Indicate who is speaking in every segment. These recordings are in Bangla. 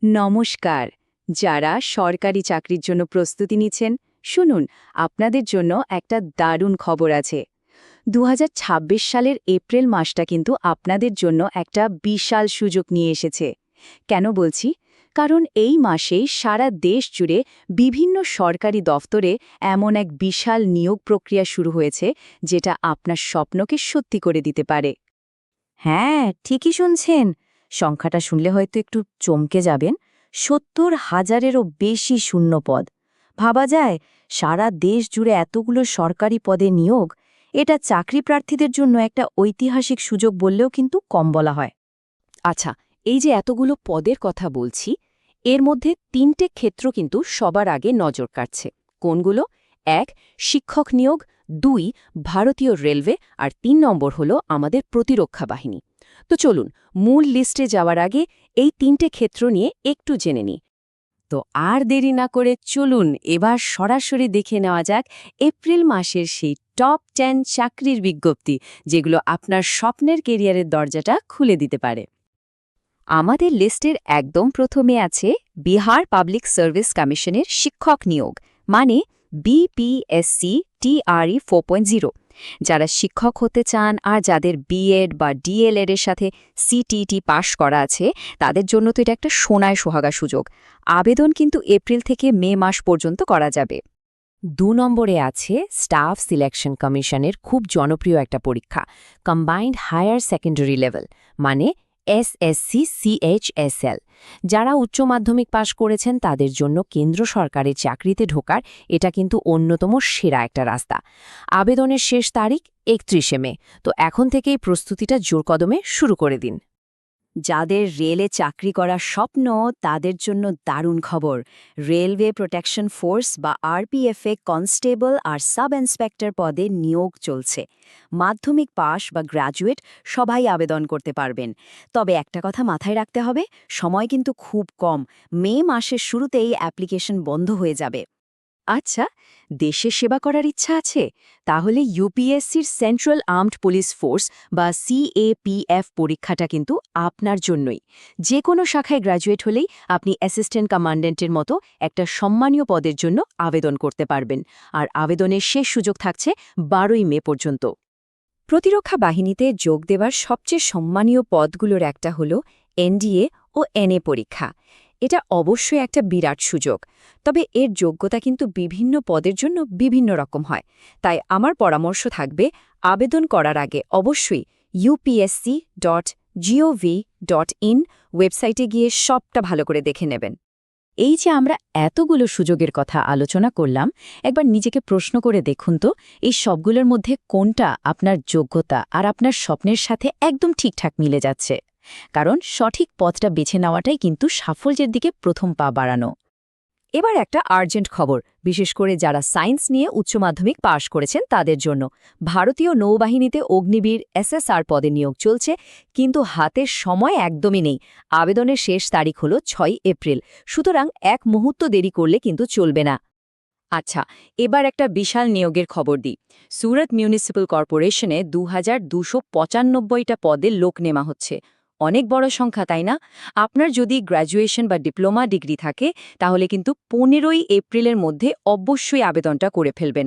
Speaker 1: নমস্কার। যারা সরকারি চাকরির জন্য প্রস্তুতি নিচ্ছেন, শুনুন, আপনাদের জন্য একটা দারুণ খবর আছে। ২০২৬ সালের এপ্রিল মাসটা কিন্তু আপনাদের জন্য একটা বিশাল সুযোগ নিয়ে এসেছে। কেন বলছি? কারণ এই মাসেই সারা দেশ জুড়ে বিভিন্ন সরকারি দফতরে এমন এক বিশাল নিয়োগ প্রক্রিয়া শুরু হয়েছে, যেটা আপনার স্বপ্নকে সত্যি করে দিতে পারে।
Speaker 2: হ্যাঁ, ঠিকই শুনছেন। সংখ্যাটা শুনলে হয়তো একটু চমকে যাবেন। ৭০,০০০-এরও বেশি শূন্য পদ। ভাবা যায়, সারা দেশ জুড়ে এতগুলো সরকারি পদে নিয়োগ, এটা চাকরি প্রার্থীদের জন্য একটা ঐতিহাসিক সুযোগ বললেও কিন্তু কম বলা হয়।
Speaker 1: আচ্ছা, এই যে এতগুলো পদের কথা বলছি, এর মধ্যে ৩টে ক্ষেত্র কিন্তু সবার আগে নজর কাটছে। কোনগুলো? ১. শিক্ষক নিয়োগ, ২. ভারতীয় রেলওয়ে, আর ৩ নম্বর হল আমাদের প্রতিরক্ষা বাহিনী। তো চলুন, মূল লিস্টে যাওয়ার আগে এই ৩টে ক্ষেত্র নিয়ে একটু জেনে নিই। তো আর দেরি না করে চলুন এবার সরাসরি দেখে নেওয়া যাক এপ্রিল মাসের সেই টপ 10 চাকরির বিজ্ঞপ্তি, যেগুলো আপনার স্বপ্নের কেরিয়ারের দরজাটা খুলে দিতে পারে। আমাদের লিস্টের একদম প্রথমে আছে বিহার পাবলিক সার্ভিস কমিশনের শিক্ষক নিয়োগ, মানে বিপিএসসি টিআরই 4.0। যারা শিক্ষক হতে চান আর যাদের বিএড বা ডিএলএড এর সাথে সিটিটি পাশ করা আছে, তাদের জন্য তো এটা একটা সোনায় সোহাগা সুযোগ। আবেদন কিন্তু এপ্রিল থেকে মে মাস পর্যন্ত করা যাবে। ২ নম্বরে আছে স্টাফ সিলেকশন কমিশনের খুব জনপ্রিয় একটা পরীক্ষা, কম্বাইন্ড হায়ার সেকেন্ডারি লেভেল, মানে এসএসসি সিএইচএসএল। যারা উচ্চ মাধ্যমিক পাশ করেছেন তাদের জন্য কেন্দ্র সরকারের চাকরিতে ঢোকার এটা কিন্তু অন্যতম সেরা একটা রাস্তা। আবেদনের শেষ তারিখ ৩১শে মে, তো এখন থেকেই প্রস্তুতিটা জোরকদমে শুরু করে দিন। যাদের রেলে চাকরি করার স্বপ্ন, তাদের জন্য দারুণ খবর। রেলওয়ে প্রোটেকশন ফোর্স বা আরপিএফে কনস্টেবল আর সাব ইন্সপেক্টর পদে নিয়োগ চলছে। মাধ্যমিক পাশ বা গ্র্যাজুয়েট সবাই আবেদন করতে পারবেন। তবে একটা কথা মাথায় রাখতে হবে, সময় কিন্তু খুব কম। মে মাসের শুরুতেই অ্যাপ্লিকেশন বন্ধ হয়ে যাবে। আচ্ছা, দেশে সেবা করার ইচ্ছা আছে? তাহলে ইউপিএসসির সেন্ট্রাল আর্মড পুলিশ ফোর্স বা সিএপিএফ পরীক্ষাটা কিন্তু আপনার জন্যই। যে কোনো শাখায় গ্র্যাজুয়েট হলেই আপনি অ্যাসিস্ট্যান্ট কমান্ড্যান্টের মতো একটা সম্মানীয় পদের জন্য আবেদন করতে পারবেন। আর আবেদনের শেষ সুযোগ থাকছে ১২ই মে পর্যন্ত। প্রতিরক্ষা বাহিনীতে যোগ দেওয়ার সবচেয়ে সম্মানীয় পদগুলোর একটা হল এনডিএ ও এনএ পরীক্ষা। এটা অবশ্যই একটা বিরাট সুযোগ, তবে এর যোগ্যতা কিন্তু বিভিন্ন পদের জন্য বিভিন্ন রকম হয়। তাই আমার পরামর্শ থাকবে, আবেদন করার আগে অবশ্যই upsc.gov.in ওয়েবসাইটে গিয়ে সবটা ভালো করে দেখে নেবেন। এই যে আমরা এতগুলো সুযোগের কথা আলোচনা করলাম, একবার নিজেকে প্রশ্ন করে দেখুন তো, এই সবগুলোর মধ্যে কোনটা আপনার যোগ্যতা আর আপনার স্বপ্নের সাথে একদম ঠিকঠাক মিলে যাচ্ছে। কারণ সঠিক পথটা বেছে নেওয়াটাই কিন্তু সাফল্যের দিকে প্রথম পা বাড়ানো। এবার একটা আর্জেন্ট খবর, বিশেষ করে যারা সায়েন্স নিয়ে উচ্চ মাধ্যমিক পাশ করেছেন তাদের জন্য। ভারতীয় নৌবাহিনীতে অগ্নিবীর এসএসআর পদে নিয়োগ চলছে, কিন্তু হাতে সময় একদমই নেই। আবেদনের শেষ তারিখ হল ৬ এপ্রিল, সুতরাং এক মুহূর্ত দেরি করলে কিন্তু চলবে না। আচ্ছা, এবার একটা বিশাল নিয়োগের খবর দিই। সুরত মিউনিসিপ্যাল কর্পোরেশনে ২,২৯৫টা পদে লোক নেওয়া হচ্ছে। অনেক বড় সংখ্যা, তাই না? আপনার যদি গ্র্যাজুয়েশন বা ডিপ্লোমা ডিগ্রি থাকে, তাহলে কিন্তু ১৫ই এপ্রিলের মধ্যে অবশ্যই আবেদনটা করে ফেলবেন।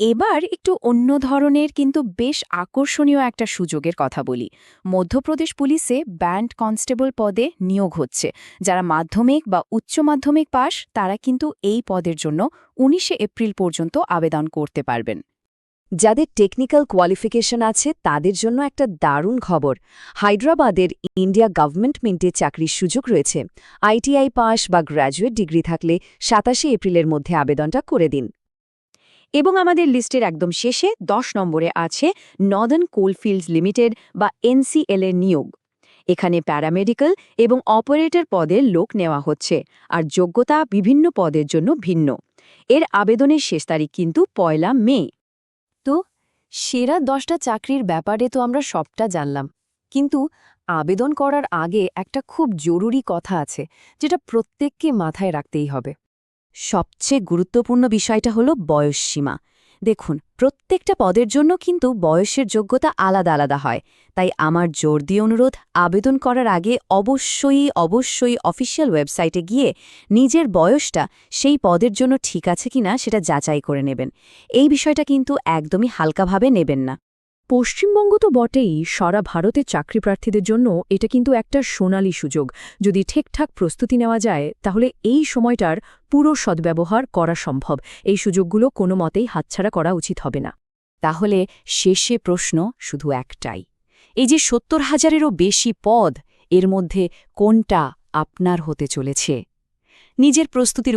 Speaker 1: এবার একটু অন্য ধরনের কিন্তু বেশ আকর্ষণীয় একটা সুযোগের কথা বলি। মধ্যপ্রদেশ পুলিশে ব্যান্ড কনস্টেবল পদে নিয়োগ হচ্ছে। যারা মাধ্যমিক বা উচ্চ মাধ্যমিক পাশ, তারা কিন্তু এই পদের জন্য ১৯শে এপ্রিল পর্যন্ত আবেদন করতে পারবেন। যাদের টেকনিক্যাল কোয়ালিফিকেশন আছে তাদের জন্য একটা দারুণ খবর। হায়দ্রাবাদের ইন্ডিয়া গভর্নমেন্ট মিন্টে চাকরির সুযোগ রয়েছে। আইটিআই পাস বা গ্র্যাজুয়েট ডিগ্রি থাকলে ২৭শে এপ্রিলের মধ্যে আবেদনটা করে দিন। এবং আমাদের লিস্টের একদম শেষে ১০ নম্বরে আছে নর্দার্ন কোলফিল্ডস লিমিটেড বা এনসিএল এর নিয়োগ। এখানে প্যারামেডিক্যাল এবং অপারেটর পদের লোক নেওয়া হচ্ছে, আর যোগ্যতা বিভিন্ন পদের জন্য ভিন্ন। এর আবেদনের শেষ তারিখ কিন্তু ১ মে। তো সেরা ১০টা চাকরির ব্যাপারে তো আমরা সবটা জানলাম, কিন্তু আবেদন করার আগে একটা খুব জরুরি কথা আছে, যেটা প্রত্যেককে মাথায় রাখতেই হবে। সবচেয়ে গুরুত্বপূর্ণ বিষয়টা হলো বয়সসীমা। দেখুন, প্রত্যেকটা পদের জন্য কিন্তু বয়সের যোগ্যতা আলাদা আলাদা হয়, তাই আমার জোর দিয়ে অনুরোধ, আবেদন করার আগে অবশ্যই অফিসিয়াল ওয়েবসাইটে গিয়ে নিজের বয়সটা সেই পদের জন্য ঠিক আছে কিনা সেটা যাচাই করে নেবেন। এই বিষয়টা কিন্তু একদমই হালকাভাবে নেবেন না।
Speaker 3: পশ্চিমবঙ্গ তো বটেই, সারা ভারতের চাকরি প্রার্থীদের জন্য এটা কিন্তু একটা সোনালী সুযোগ। যদি ঠিকঠাক প্রস্তুতি নেওয়া যায় তাহলে এই সময়টার পুরো সদ্ব্যবহার করা সম্ভব। এই সুযোগগুলো কোনো মতেই হাতছাড়া করা উচিত হবে না।
Speaker 1: তাহলে শেষে প্রশ্ন শুধু একটাই, এই যে ৭০,০০০-এরও বেশি পদ, এর মধ্যে কোনটা আপনার হতে চলেছে? নিজের প্রস্তুতির